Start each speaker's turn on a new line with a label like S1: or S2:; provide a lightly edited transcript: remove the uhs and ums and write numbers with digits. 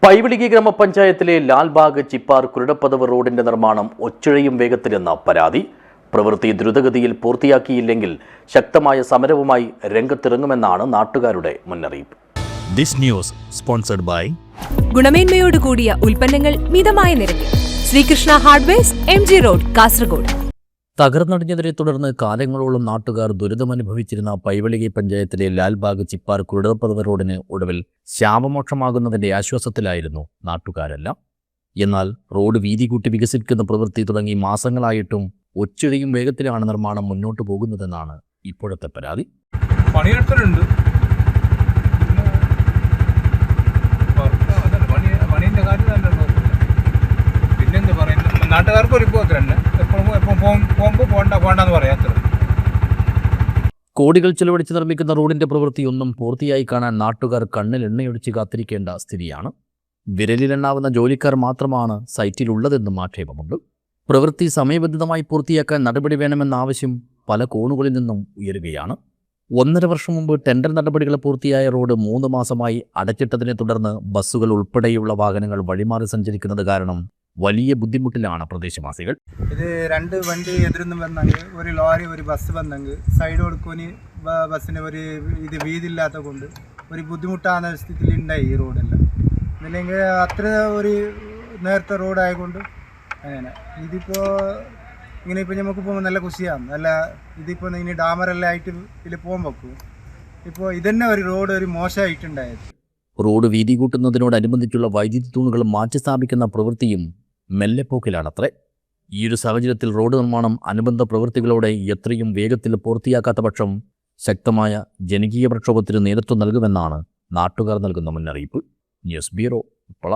S1: പൈവിളികി ഗ്രാമപഞ്ചായത്തിലെ ലാൽബാഗ് ചിപ്പാർ കുരുടപ്പതവ് റോഡിന്റെ നിർമ്മാണം ഒച്ചിഴയും വേഗത്തിലെന്ന പരാതി. പ്രവൃത്തി ദ്രുതഗതിയിൽ പൂർത്തിയാക്കിയില്ലെങ്കിൽ ശക്തമായ സമരവുമായി രംഗത്തിറങ്ങുമെന്നാണ് നാട്ടുകാരുടെ മുന്നറിയിപ്പ്.
S2: ദിസ് ന്യൂസ് സ്പോൺസർഡ് ബൈ
S3: ഗുണമേന്മയോട് കൂടിയ ഉൽപ്പന്നങ്ങൾ മിതമായ നിരക്കിൽ Sreekrishna hardwares, MG road, Kasaragod.
S2: തകർന്നടിഞ്ഞതിനെ തുടർന്ന് കാലങ്ങളോളം നാട്ടുകാർ ദുരിതമനുഭവിച്ചിരുന്ന പൈവിളികി പഞ്ചായത്തിലെ ലാൽബാഗ് ചിപ്പാർ കുരുടപ്പതവ് റോഡിന് ഒടുവിൽ ശാപമോക്ഷമാകുന്നതിന്റെ ആശ്വാസത്തിലായിരുന്നു നാട്ടുകാരെല്ലാം. എന്നാൽ റോഡ് വീതി കൂട്ടി വികസിപ്പിക്കുന്ന പ്രവൃത്തി തുടങ്ങി മാസങ്ങളായിട്ടും ഒച്ചിഴയും വേഗത്തിലാണ് നിർമ്മാണം മുന്നോട്ടു പോകുന്നതെന്നാണ് ഇപ്പോഴത്തെ പരാതി.
S4: പണിയെടുക്കലുണ്ട്, പണീൻ്റെ കാര്യം നല്ലല്ലോ. പിന്നെന്ത് പറയുന്നത്, നാട്ടുകാർക്ക് ഒരു ഇപ്പോൾ തന്നെ എപ്പോഴും പോകുമ്പോൾ പോകണ്ടെന്ന് പറയാത്തത്.
S2: കോടികൾ ചെലവഴിച്ച് നിർമ്മിക്കുന്ന റോഡിന്റെ പ്രവൃത്തിയൊന്നും പൂർത്തിയായി കാണാൻ നാട്ടുകാർ കണ്ണിൽ എണ്ണയൊഴിച്ച് കാത്തിരിക്കേണ്ട സ്ഥിതിയാണ്. വിരലിലെണ്ണാവുന്ന ജോലിക്കാർ മാത്രമാണ് സൈറ്റിലുള്ളതെന്നും ആക്ഷേപമുണ്ട്. പ്രവൃത്തി സമയബന്ധിതമായി പൂർത്തിയാക്കാൻ നടപടി വേണമെന്ന ആവശ്യം പല കോണുകളിൽ നിന്നും ഉയരുകയാണ്. 1.5 വർഷം മുമ്പ് ടെൻഡർ നടപടികൾ പൂർത്തിയായ റോഡ് 3 മാസമായി അടച്ചിട്ടതിനെ തുടർന്ന് ബസ്സുകൾ ഉൾപ്പെടെയുള്ള വാഹനങ്ങൾ വഴിമാറി സഞ്ചരിക്കുന്നത് കാരണം വലിയ ബുദ്ധിമുട്ടിലാണ് പ്രദേശവാസികൾ.
S5: ഇത് 2 വണ്ടി എതിർന്ന് വന്നെങ്കിൽ, ഒരു ലോറി ഒരു ബസ് വന്നെങ്കിൽ സൈഡ് കൊടുക്കുവാൻ ബസ്സിന് ഒരു ഇത് വീതിയില്ലാത്ത കൊണ്ട് ഒരു ബുദ്ധിമുട്ടാകുന്ന സ്ഥിതിയിലുണ്ടായി ഈ റോഡെല്ലാം. ഇല്ലെങ്കിൽ അത്ര ഒരു നേരത്തെ റോഡായതുകൊണ്ട് അങ്ങനെ ഇതിപ്പോൾ ഇങ്ങനെ ഇപ്പോൾ നമുക്ക് പോകുമ്പോൾ നല്ല ഖുഷിയാണ്. നല്ല ഇതിപ്പോൾ ഇനി ഡാമറെല്ലാം ആയിട്ട് ഇതിൽ പോകാൻ വെക്കും. ഇപ്പോൾ ഇതന്നെ ഒരു റോഡ് ഒരു മോശമായിട്ടുണ്ടായത്.
S2: റോഡ് വീതി കൂട്ടുന്നതിനോടനുബന്ധിച്ചുള്ള വൈദ്യുതി തൂണുകൾ മാറ്റി സ്ഥാപിക്കുന്ന പ്രവൃത്തിയും മെല്ലെപ്പോക്കിലാണത്രേ. ഈ ഒരു സാഹചര്യത്തിൽ റോഡ് നിർമ്മാണം അനുബന്ധ പ്രവൃത്തികളോടെ എത്രയും വേഗത്തിൽ പൂർത്തിയാക്കാത്ത പക്ഷം ശക്തമായ ജനകീയ പ്രക്ഷോഭത്തിന് നേതൃത്വം നൽകുമെന്നാണ് നാട്ടുകാർ നൽകുന്ന മുന്നറിയിപ്പ്. News bureau, Uppala.